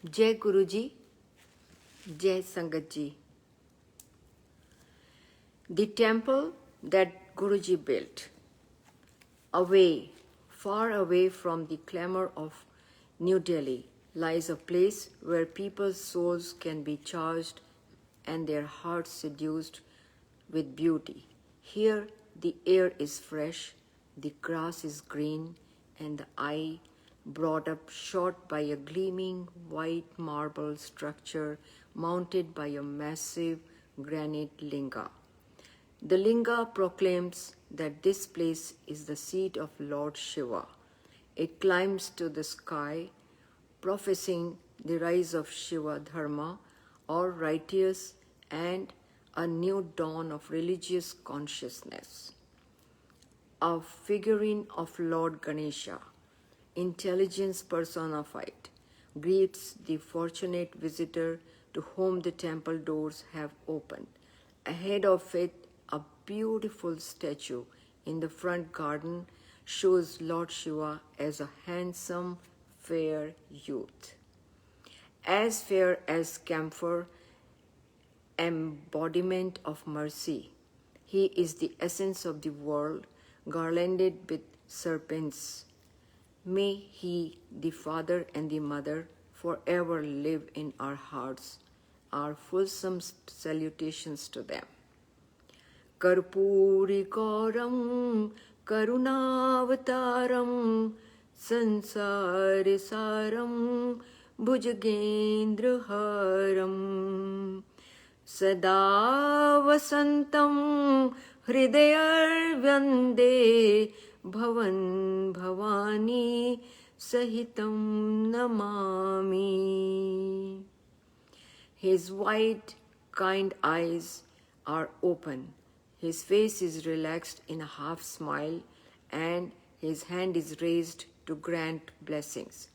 Jai Guruji, Jai Sangat Ji. The temple that Guruji built, away, far away from the clamor of New Delhi, lies a place where people's souls can be charged and their hearts seduced with beauty. Here, the air is fresh, the grass is green, and the eye brought up short by a gleaming white marble structure mounted by a massive granite linga. The linga proclaims that this place is the seat of Lord Shiva. It climbs to the sky, professing the rise of Shiva Dharma, or righteous, and a new dawn of religious consciousness. A figurine of Lord Ganesha, intelligence personified, greets the fortunate visitor to whom the temple doors have opened. Ahead of it, a beautiful statue in the front garden shows Lord Shiva as a handsome, fair youth. As fair as camphor, embodiment of mercy. He is the essence of the world, garlanded with serpents. May he, the father and the mother, forever live in our hearts. Our fulsome salutations to them. Karpurikaram Karunavataram Sansarisaram Bhujagendraharam Sada Vasantam Hridayarvyande Bhavan Bhavani Sahitam Namami. His wide, kind eyes are open. His face is relaxed in a half smile, and his hand is raised to grant blessings.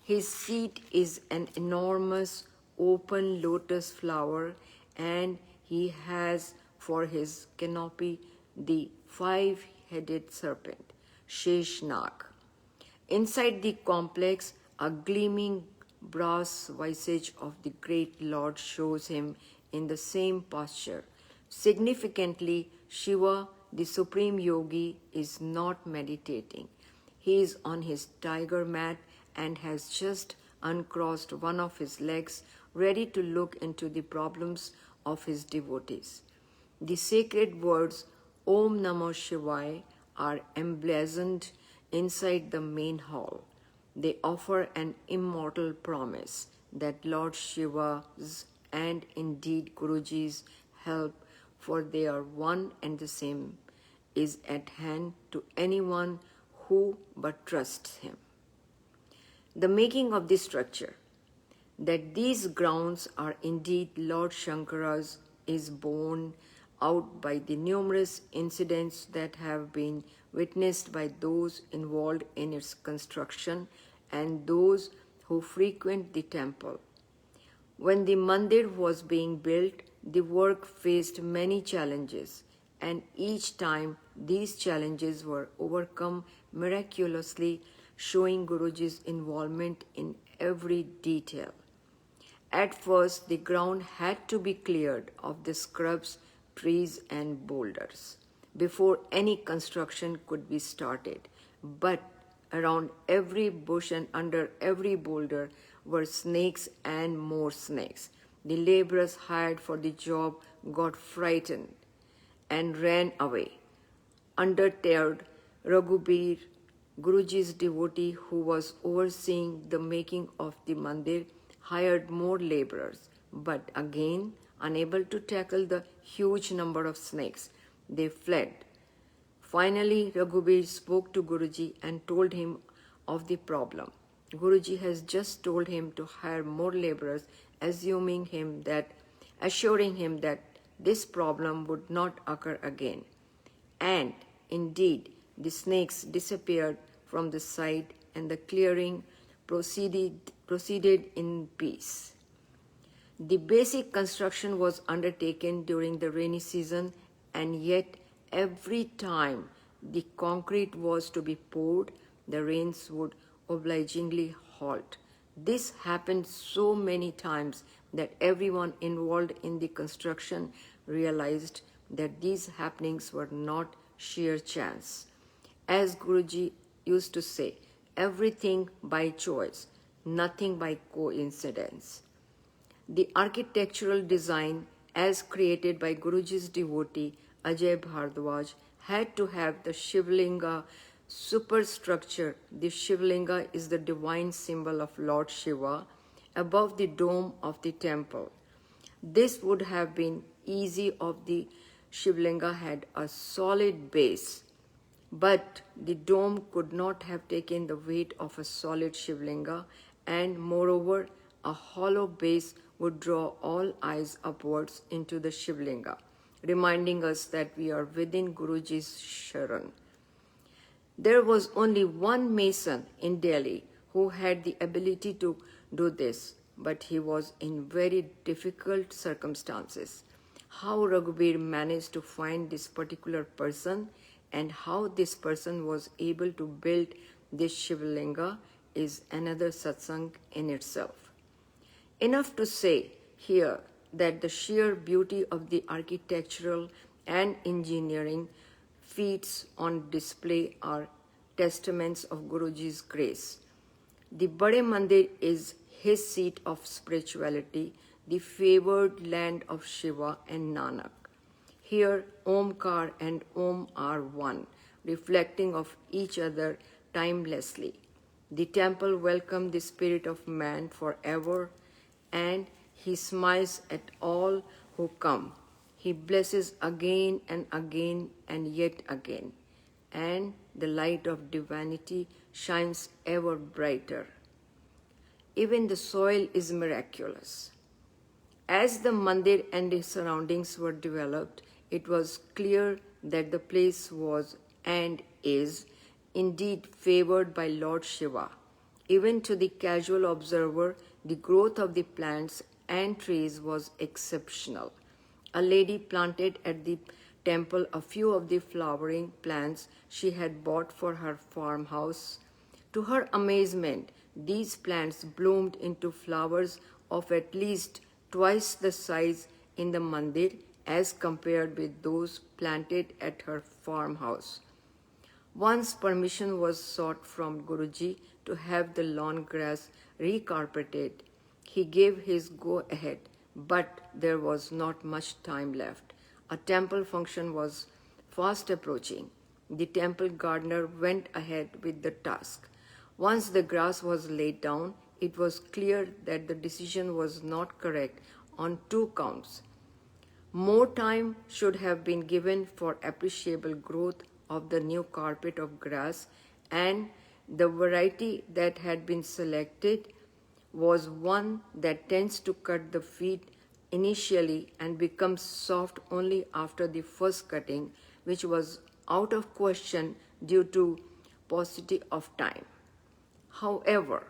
His seat is an enormous open lotus flower, and he has for his canopy the five-headed serpent, Sheshnag. Inside the complex, a gleaming brass visage of the great Lord shows him in the same posture. Significantly, Shiva, the supreme yogi, is not meditating. He is on his tiger mat and has just uncrossed one of his legs, ready to look into the problems of his devotees. The sacred words Om Namo Shivaya are emblazoned inside the main hall. They offer an immortal promise that Lord Shiva's and indeed Guruji's help, for they are one and the same, is at hand to anyone who but trusts him. The making of this structure, that these grounds are indeed Lord Shankara's, is borne out by the numerous incidents that have been witnessed by those involved in its construction and those who frequent the temple. When the mandir was being built, the work faced many challenges, and each time these challenges were overcome miraculously, showing Guruji's involvement in every detail. At first, the ground had to be cleared of the scrubs, trees, and boulders before any construction could be started. But around every bush and under every boulder were snakes and more snakes. The laborers hired for the job got frightened and ran away. Undeterred, Raghubir, Guruji's devotee who was overseeing the making of the mandir, hired more laborers, but again, unable to tackle the huge number of snakes, they fled. Finally, Raghubir spoke to Guruji and told him of the problem. Guruji has just told him to hire more laborers, assuring him that this problem would not occur again. And indeed, the snakes disappeared from the site and the clearing proceeded in peace. The basic construction was undertaken during the rainy season, and yet every time the concrete was to be poured, the rains would obligingly halt. This happened so many times that everyone involved in the construction realized that these happenings were not sheer chance. As Guruji used to say, everything by choice, nothing by coincidence. The architectural design, as created by Guruji's devotee Ajay Bhardwaj, had to have the Shivlinga superstructure. The Shivlinga is the divine symbol of Lord Shiva above the dome of the temple. This would have been easy if the Shivlinga had a solid base, but the dome could not have taken the weight of a solid Shivlinga, and moreover, a hollow base would draw all eyes upwards into the Shivlinga, reminding us that we are within Guruji's Sharan. There was only one mason in Delhi who had the ability to do this, but he was in very difficult circumstances. How Raghubir managed to find this particular person and how this person was able to build this Shivlinga is another satsang in itself. Enough to say here that the sheer beauty of the architectural and engineering feats on display are testaments of Guruji's grace. The Bade Mandir is his seat of spirituality, the favored land of Shiva and Nanak. Here, Omkar and Om are one, reflecting of each other timelessly. The temple welcomes the spirit of man forever, and he smiles at all who come. He blesses again and yet again, and the light of divinity shines ever brighter. Even the soil is miraculous. As the mandir and its surroundings were developed, it was clear that the place was and is indeed favored by Lord Shiva. Even to the casual observer, the growth of the plants and trees was exceptional. A lady planted at the temple a few of the flowering plants she had bought for her farmhouse. To her amazement, these plants bloomed into flowers of at least twice the size in the mandir as compared with those planted at her farmhouse. Once permission was sought from Guruji to have the lawn grass recarpeted. He gave his go-ahead, but there was not much time left. A temple function was fast approaching. The temple gardener went ahead with the task. Once the grass was laid down, it was clear that the decision was not correct on two counts. More time should have been given for appreciable growth of the new carpet of grass, and the variety that had been selected was one that tends to cut the feet initially and becomes soft only after the first cutting, which was out of question due to paucity of time. However,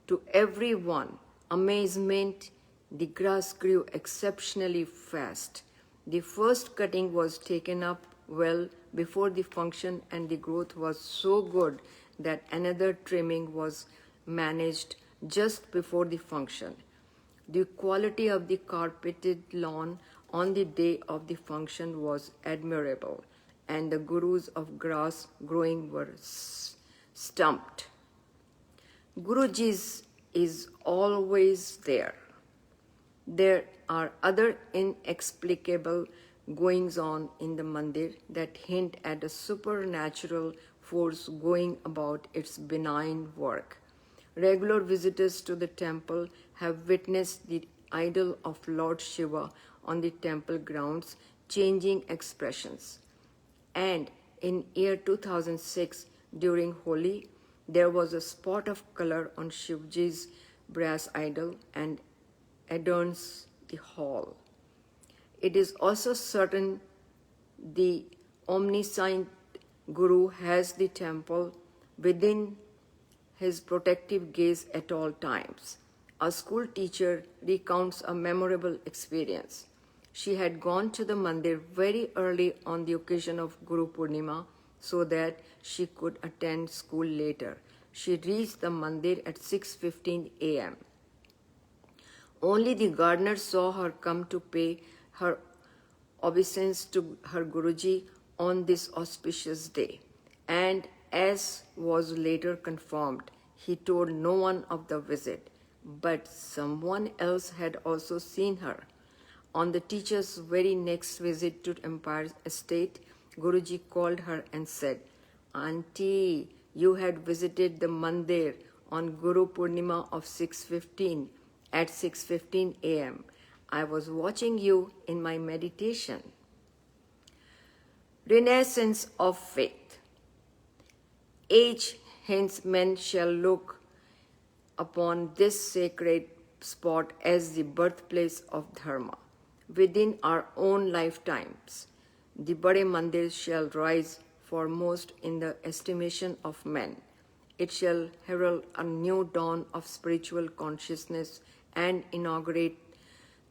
to everyone's amazement, the grass grew exceptionally fast. The first cutting was taken up well before the function, and the growth was so good that another trimming was managed just before the function. The quality of the carpeted lawn on the day of the function was admirable, and the gurus of grass growing were stumped. Guruji's is always there. There are other inexplicable goings on in the mandir that hint at a supernatural force going about its benign work. Regular visitors to the temple have witnessed the idol of Lord Shiva on the temple grounds changing expressions. And in year 2006, during Holi, there was a spot of color on Shivji's brass idol and adorns the hall. It is also certain the omniscient Guru has the temple within his protective gaze at all times. A school teacher recounts a memorable experience. She had gone to the mandir very early on the occasion of Guru Purnima so that she could attend school later. she reached the mandir at 6:15 a.m. Only the gardener saw her come to pay her obeisance to her Guruji on this auspicious day. And as was later confirmed, he told no one of the visit, but someone else had also seen her. On the teacher's very next visit to Empire Estate, Guruji called her and said, "Auntie, you had visited the mandir on Guru Purnima of 6:15 at 6:15 a.m. I was watching you in my meditation." Renaissance of faith. Age hence men shall look upon this sacred spot as the birthplace of Dharma. Within our own lifetimes, the Bade Mandir shall rise foremost in the estimation of men. It shall herald a new dawn of spiritual consciousness and inaugurate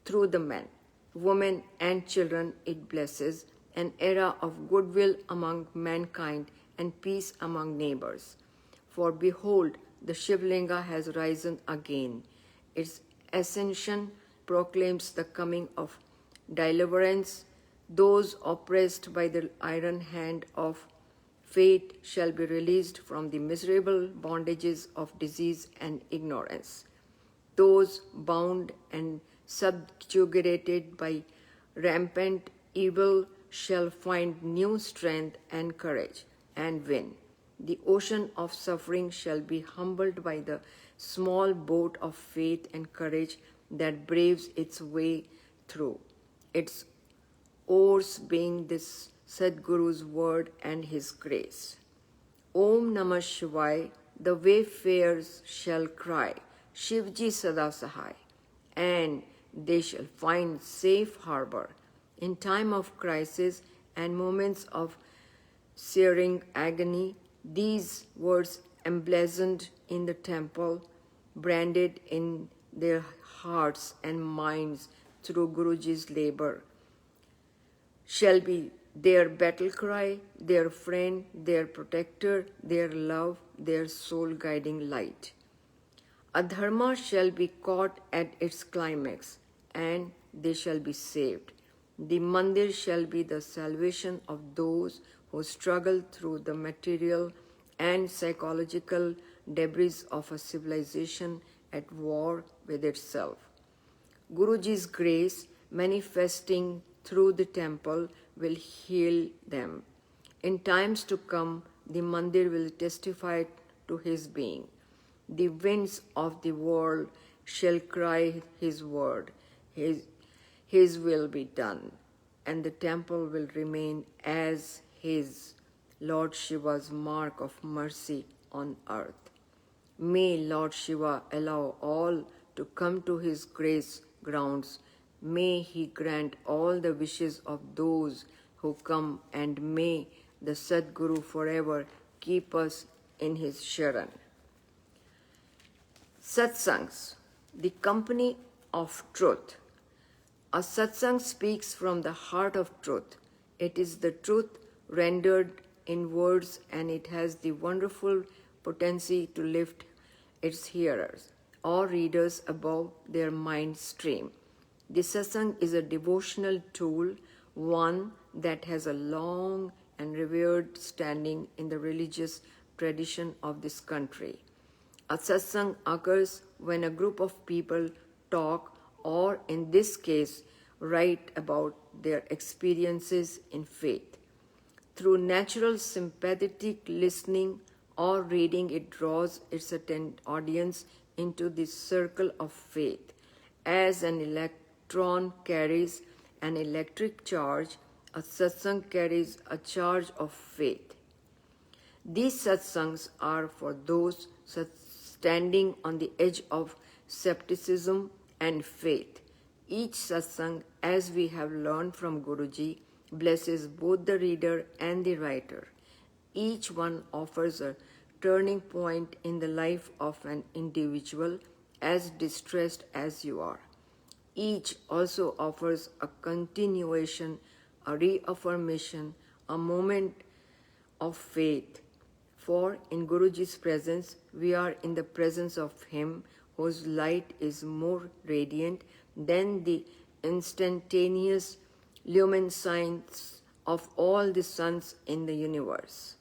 through the men, women, and children it blesses an era of goodwill among mankind and peace among neighbors. For behold, the Shivlinga has risen again. Its ascension proclaims the coming of deliverance. Those oppressed by the iron hand of fate shall be released from the miserable bondages of disease and ignorance. Those bound and subjugated by rampant evil shall find new strength and courage and win. The ocean of suffering shall be humbled by the small boat of faith and courage that braves its way through, its oars being this Sadguru's word and his grace. Om Namah Shivaya, the wayfarers shall cry, Shivji Sada Sahai, and they shall find safe harbor in time of crisis and moments of searing agony. These words emblazoned in the temple, branded in their hearts and minds through Guruji's labor, shall be their battle cry, their friend, their protector, their love, their soul guiding light. Adharma shall be caught at its climax, and they shall be saved. The mandir shall be the salvation of those who struggle through the material and psychological debris of a civilization at war with itself. Guruji's grace, manifesting through the temple, will heal them. In times to come, the mandir will testify to his being. The winds of the world shall cry his word. His will be done, and the temple will remain as his, Lord Shiva's mark of mercy on earth. May Lord Shiva allow all to come to his grace grounds. May he grant all the wishes of those who come, and may the Sadguru forever keep us in his Sharan. Satsangs, the company of truth. A satsang speaks from the heart of truth. It is the truth rendered in words, and it has the wonderful potency to lift its hearers or readers above their mind stream. The satsang is a devotional tool, one that has a long and revered standing in the religious tradition of this country. A satsang occurs when a group of people talk, or in this case, write about their experiences in faith. Through natural sympathetic listening or reading, it draws its audience into the circle of faith. As an electron carries an electric charge, a satsang carries a charge of faith. These satsangs are for those standing on the edge of skepticism and faith. Each satsang, as we have learned from Guruji, blesses both the reader and the writer. Each one offers a turning point in the life of an individual as distressed as you are. Each also offers a continuation, a reaffirmation, a moment of faith For in Guruji's presence, we are in the presence of Him whose light is more radiant than the instantaneous luminescence of all the suns in the universe.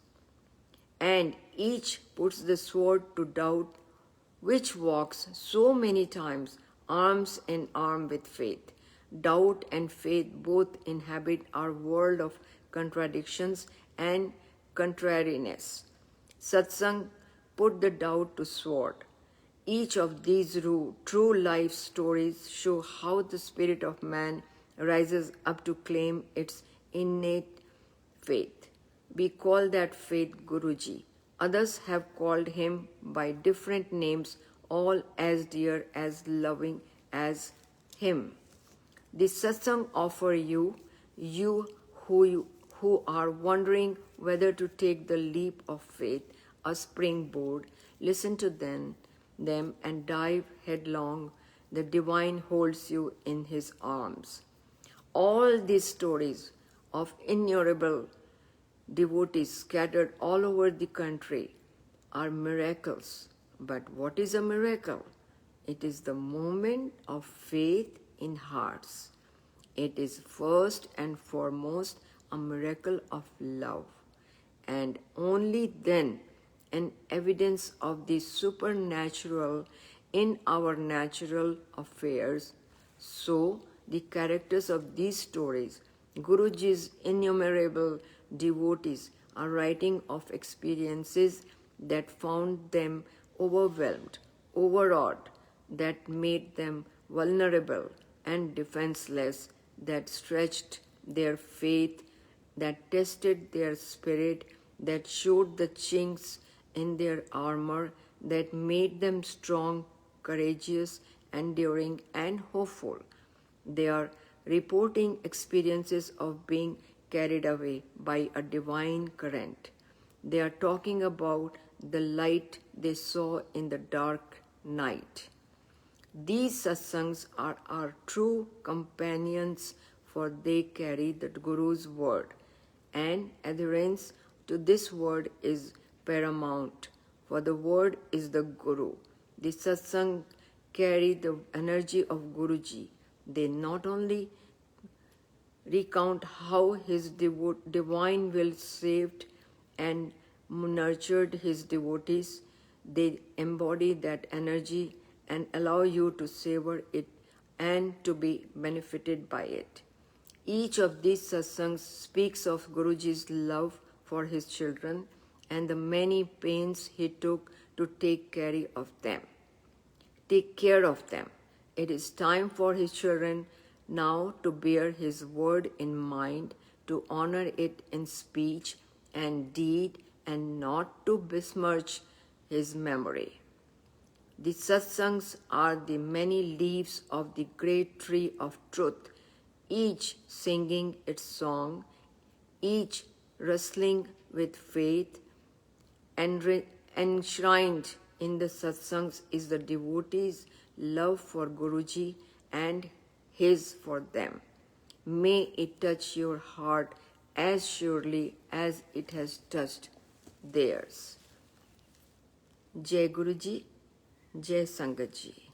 And each puts the sword to doubt, which walks so many times arms in arm with faith. Doubt and faith both inhabit our world of contradictions and contrariness. Satsang put the doubt to sword. Each of these true life stories show how the spirit of man rises up to claim its innate faith. We call that faith Guruji. Others have called him by different names, all as dear, as loving as him. The satsang offer you who are wondering whether to take the leap of faith, a springboard, listen to them and dive headlong. The divine holds you in his arms. All these stories of innumerable devotees scattered all over the country are miracles. But what is a miracle? It is the moment of faith in hearts. It is first and foremost a miracle of love, and only then an evidence of the supernatural in our natural affairs. So, the characters of these stories, Guruji's innumerable devotees, are writing of experiences that found them overwhelmed, overawed, that made them vulnerable and defenseless, that stretched their faith, that tested their spirit, that showed the chinks in their armor, that made them strong, courageous, enduring, and hopeful. They are reporting experiences of being carried away by a divine current. They are talking about the light they saw in the dark night. These satsangs are our true companions, for they carry the Guru's word, and adherence to this word is paramount, for the word is the Guru. The satsang carry the energy of Guruji. They not only recount how his divine will saved and nurtured his devotees, they embody that energy and allow you to savor it and to be benefited by it. Each of these satsangs speaks of Guruji's love for his children and the many pains he took to take care of them. It is time for his children now to bear his word in mind, to honor it in speech and deed, and not to besmirch his memory. The satsangs are the many leaves of the great tree of truth, each singing its song, each rustling with faith. Enshrined in the satsangs is the devotees' love for Guruji and his for them. May it touch your heart as surely as it has touched theirs. Jai Guruji, Jai Sangat Ji.